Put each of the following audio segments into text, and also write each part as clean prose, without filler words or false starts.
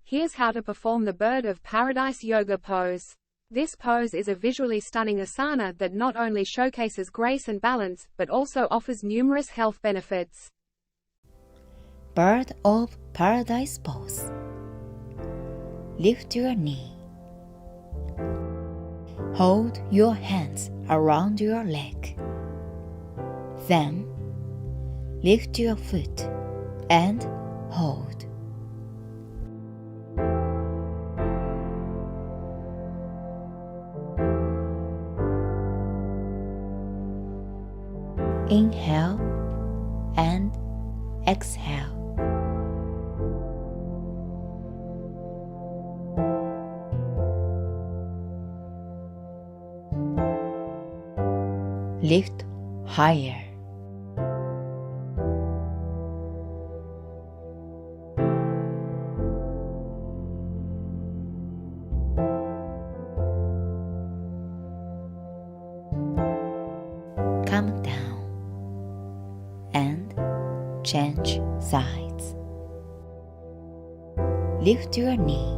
Here's how to perform the Bird of Paradise yoga pose. This pose is a visually stunning asana that not only showcases grace and balance, but also offers numerous health benefits. Bird of Paradise pose. Lift your knee. Hold your hands around your leg. Then, lift your foot and hold. Inhale and exhale. Lift higher. Come down and change sides. Lift your knee.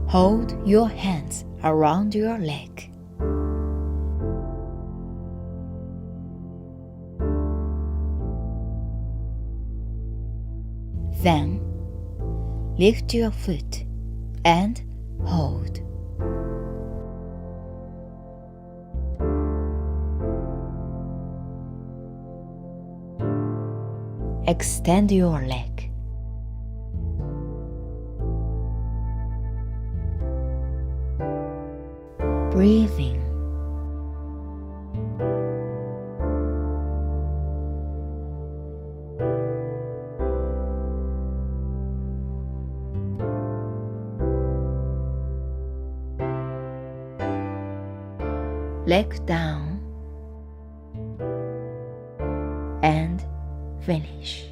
Hold your hands around your leg. Then, lift your foot and hold. Extend your leg. Breathing. Leg down and finish.